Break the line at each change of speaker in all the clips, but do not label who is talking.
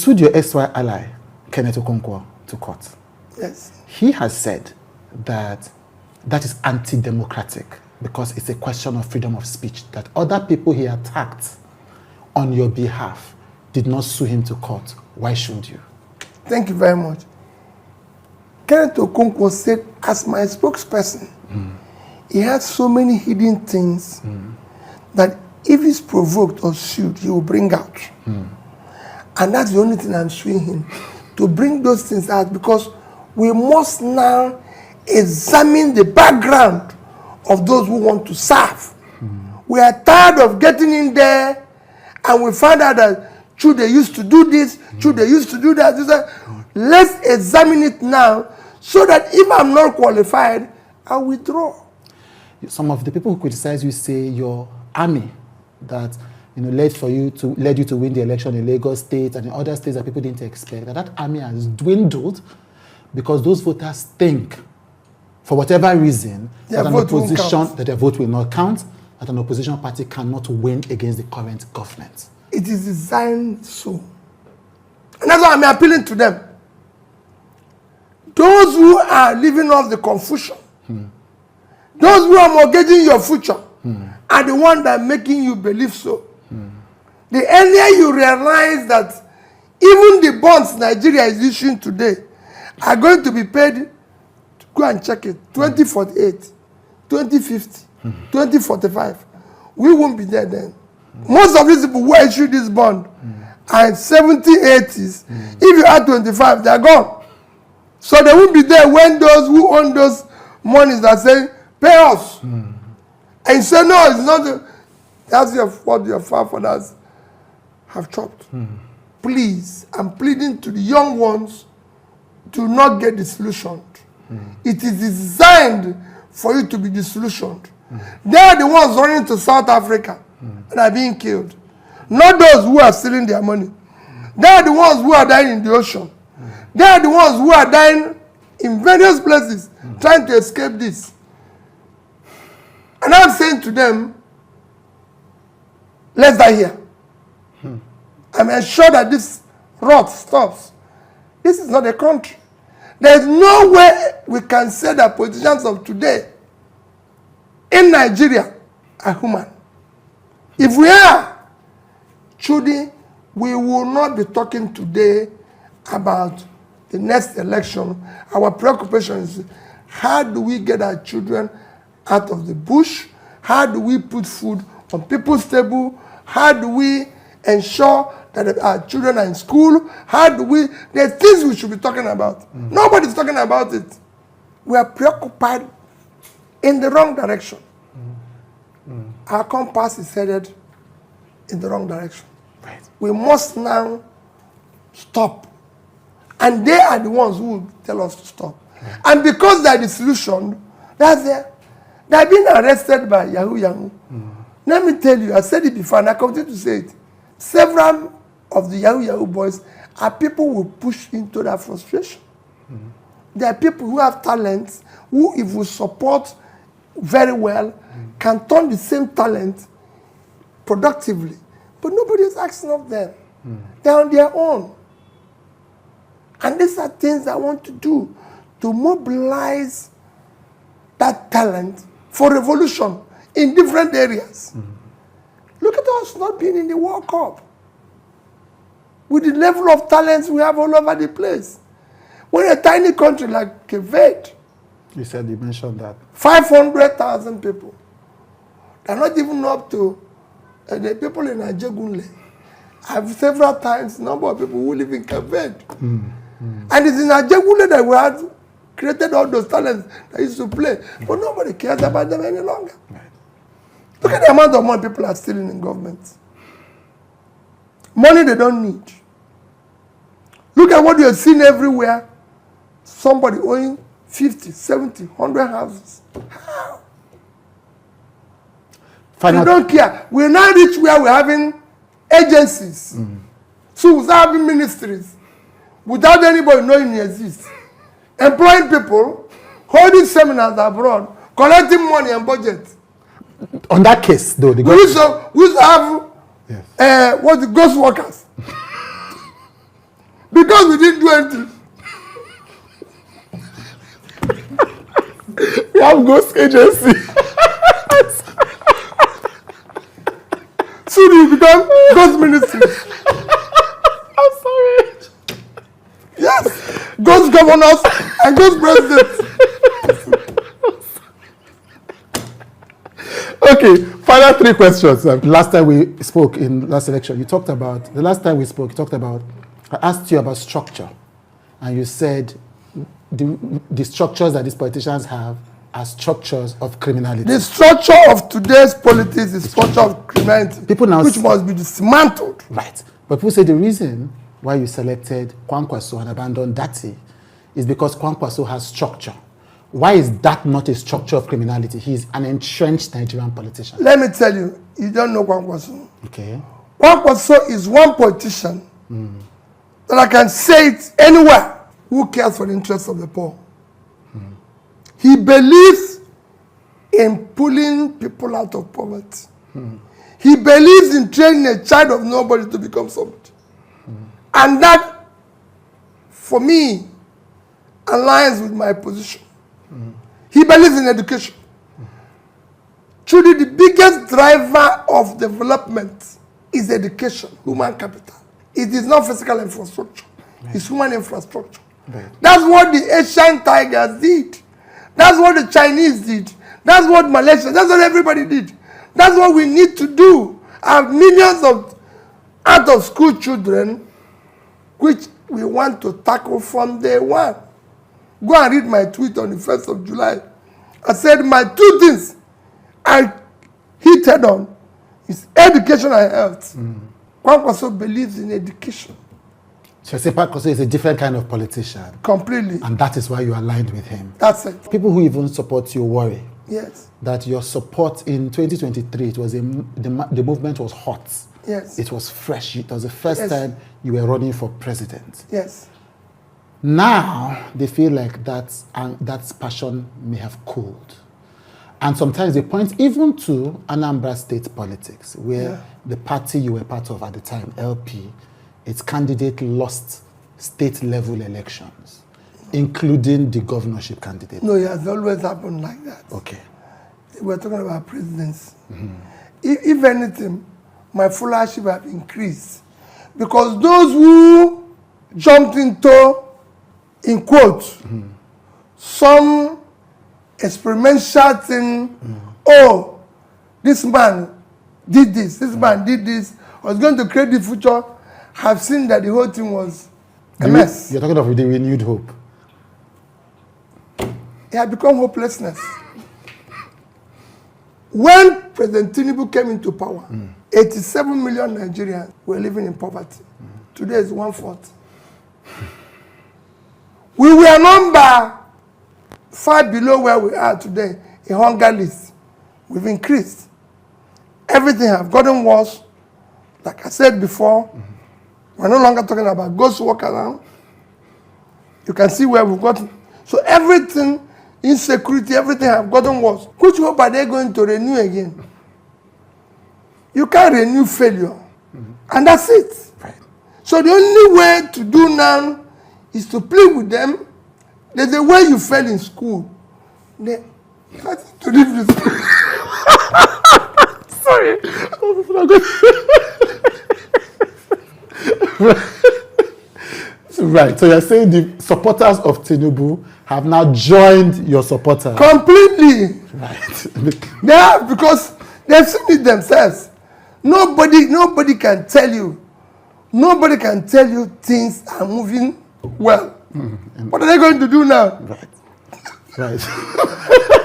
sued your SY ally, Kenneth Okonkwo, to court.
Yes.
He has said that that is anti-democratic because it's a question of freedom of speech, that other people he attacked on your behalf did not sue him to court. Why should you?
Thank you very much. Kenneth Okonkwo said, as my spokesperson, he has so many hidden things that if he's provoked or sued, he will bring out. And that's the only thing I'm suing him, to bring those things out, because we must now examine the background of those who want to serve. We are tired of getting in there and we find out that Chude used to do this, Chude used to do that. Let's examine it now so that if I'm not qualified, I'll withdraw.
Some of the people who criticize you say your army that led you to win the election in Lagos State and in other states that people didn't expect, that army has dwindled because those voters think, for whatever reason, that their vote will not count, that an opposition party cannot win against the current government.
It is designed so. And that's why I'm appealing to them. Those who are living off the confusion, those who are mortgaging your future, are the ones that are making you believe so. The earlier you realize that even the bonds Nigeria is issuing today are going to be paid, go and check it, 2048, 2050, 2045. We won't be there then. Most of these people who issued this bond are in 70s, 80s. If you add 25, they're gone. So they won't be there when those who own those monies are saying, pay us. And you say, no, it's not. That's what your forefathers have chopped. Please, I'm pleading to the young ones, do not get disillusioned. It is designed for you to be disillusioned. They are the ones running to South Africa and are being killed. Not those who are stealing their money. They are the ones who are dying in the ocean. They are the ones who are dying in various places trying to escape this. And I'm saying to them, let's die here. I'm ensured that this rot stops. This is not a country. There's no way we can say that politicians of today in Nigeria are human. If we are, Chude, we will not be talking today about the next election. Our preoccupation is, how do we get our children out of the bush? How do we put food on people's table? How do we ensure that our children are in school? How do we... There are things we should be talking about. Nobody's talking about it. We are preoccupied in the wrong direction. Our compass is headed in the wrong direction. Right. We must now stop. And they are the ones who will tell us to stop. Right. And because they are disillusioned, that's there. They are being arrested by Yahoo. Let me tell you, I said it before and I continue to say it. Several of the Yahoo boys are people who push into that frustration. There are people who have talents, who if we support very well, can turn the same talent productively. But nobody is asking of them. They're on their own. And these are things I want to do, to mobilize that talent for revolution in different areas. Look at us not being in the World Cup. With the level of talents we have all over the place. We're a tiny country like Ghøst.
You mentioned that.
500,000 people. They're not even up to the people in Ajegunle. I've several times number of people who live in Ghøst. And it's in Ajegunle that we had created all those talents that used to play. But nobody cares about them any longer. Right. Look at the amount of money people are stealing in government. Money they don't need. Look at what you're seeing everywhere. Somebody owing 50, 70, 100 houses. How? We don't care. We're now rich where we're having agencies. So we're having ministries without anybody knowing it exists. Employing people, holding seminars abroad, collecting money and budget.
On that case, though,
we used to have the ghost workers. because we didn't do anything.
We have Ghøst agency.
Soon you become Ghøst ministry.
I'm sorry.
Yes. Ghøst governors and Ghøst presidents.
Okay, final 3 questions. Last time we spoke in last election, I asked you about structure, and you said the structures that these politicians have are structures of criminality.
The structure of today's politics is structure of criminality, which must be dismantled.
Right. But people say the reason why you selected Kwankwaso and abandoned Dati is because Kwankwaso has structure. Why is that not a structure of criminality? He's an entrenched Nigerian politician.
Let me tell you, you don't know Kwankwaso.
Okay.
Kwankwaso is one politician that I can say it anywhere who cares for the interests of the poor. He believes in pulling people out of poverty. He believes in training a child of nobody to become somebody. And that, for me, aligns with my position. He believes in education. Truly, the biggest driver of development is education, human capital. It is not physical infrastructure. It's human infrastructure. That's what the Asian tigers did. That's what the Chinese did. That's what Malaysia, that's what everybody did. That's what we need to do. I have millions of out-of-school children which we want to tackle from day one. Go and read my tweet on the 1st of July. I said my 2 things I hit head on is education and health. Kwankwaso believes in education.
So Kwankwaso is a different kind of politician.
Completely.
And that is why you aligned with him.
That's it.
People who even support you worry.
Yes.
That your support in 2023, it was the movement was hot.
Yes.
It was fresh. It was the first time you were running for president.
Yes.
Now they feel like that passion may have cooled. And sometimes they point even to Anambra State politics, where the party you were part of at the time, LP, its candidate lost state-level elections, including the governorship candidate.
No, it has always happened like that.
Okay.
We're talking about presidents. If anything, my followership have increased. Because those who jumped into, in quotes, some experimental thing, oh, this man did this, man did this, was going to create the future, have seen that the whole thing was a mess.
You're talking of the renewed hope.
It had become hopelessness. When President Tinubu came into power, 87 million Nigerians were living in poverty. Today is 1/4. We were number 5 below where we are today in hunger list. We've increased. Everything has gotten worse. Like I said before, we're no longer talking about ghost walk around. You can see where we've gotten. So everything, insecurity, everything have gotten worse. Which hope are they going to renew again? You can't renew failure. And that's it.
Right.
So the only way to do now is to plead with them. There's a way you fail in school. They have to leave the school.
Sorry. Right. So you're saying the supporters of Tinubu have now joined your supporters.
Completely.
Right.
Yeah, because they've seen it themselves. Nobody can tell you. Nobody can tell you things are moving well. What are they going to do now?
Right. Right.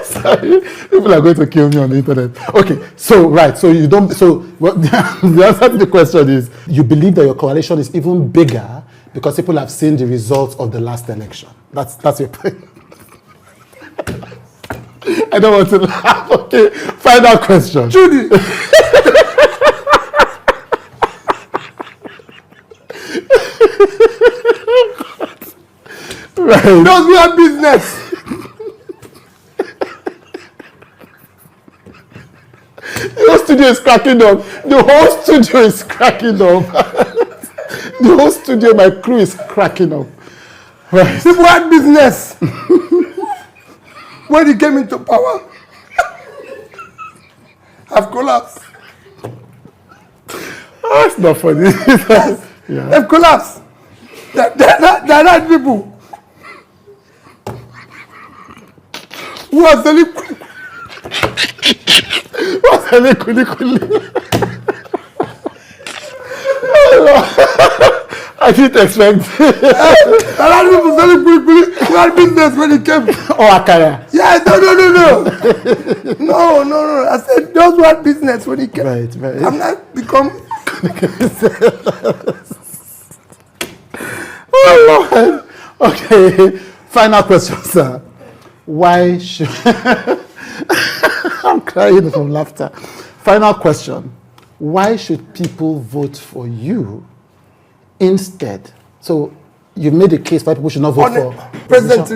Sorry. People are going to kill me on the internet. Okay. So, right. So you don't, so well, the answer to the question is you believe that your coalition is even bigger because people have seen the results of the last election. That's your point. I don't want to laugh. Okay. Final question.
Chude.
Right.
Those who have business.
The whole studio is cracking up. The whole studio is cracking up. The the whole studio, my crew is cracking up. Right.
People had business when he came into power. Have collapsed.
Oh, it's not funny. Yeah.
They've collapsed. They're not people who are selling
kulikuli. I didn't expect.
A lot of people selling kulikuli who had business when he came.
Oh, Akara.
Yeah, no. I said those who had business when he came.
Right.
I'm not become.
Oh, Lord. Okay. Final question, sir. Why should I'm crying from laughter. Final question. Why should people vote for you instead? So you've made a case why people should not vote for
President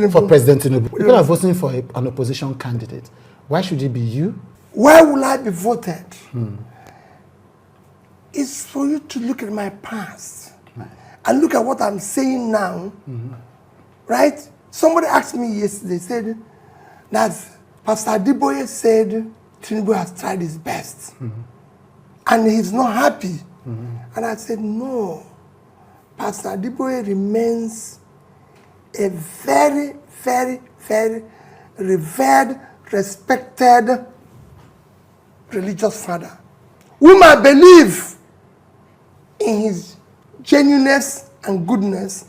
Tinubu.
People are voting for an opposition candidate. Why should it be you?
Why will I be voted? It's for you to look at my past and look at what I'm saying now. Right? Somebody asked me yesterday, said that Pastor Adeboye said Tinubu has tried his best and he's not happy. And I said, no. Pastor Adeboye remains a very, very, very revered, respected religious father whom I believe in his genuineness and goodness,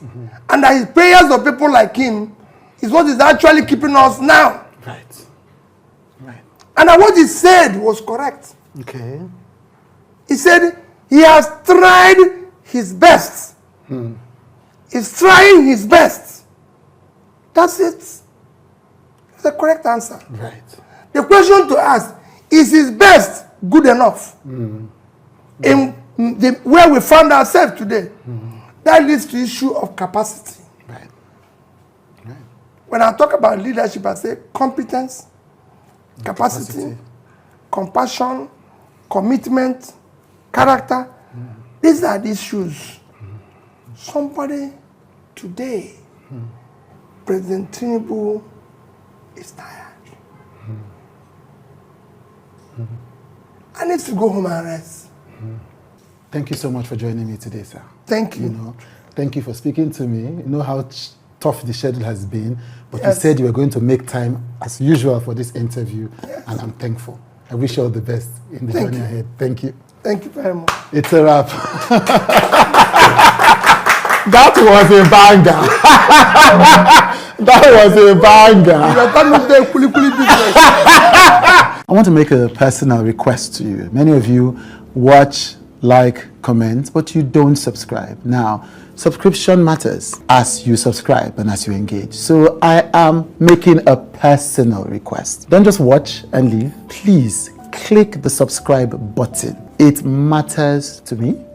and that his prayers of people like him is what is actually keeping us now.
Right.
And that what he said was correct.
Okay.
He said he has tried his best. He's trying his best. That's it. It's the correct answer.
Right.
The question to ask, is his best good enough? In where we found ourselves today, that leads to the issue of capacity.
Right.
When I talk about leadership, I say competence, capacity, compassion, commitment, character. These are the issues. Somebody today, President Tinubu is tired. I need to go home and rest.
Thank you so much for joining me today, sir.
Thank you.
Thank you for speaking to me. You know how tough the schedule has been, but you said you were going to make time as usual for this interview, and I'm thankful. I wish you all the best in the journey ahead. Thank you.
Thank you very much.
It's a wrap. That was a banger. That was a banger. I want to make a personal request to you. Many of you watch, like, comment, but you don't subscribe. Now, subscription matters as you subscribe and as you engage. So I am making a personal request. Don't just watch and leave. Please click the subscribe button. It matters to me.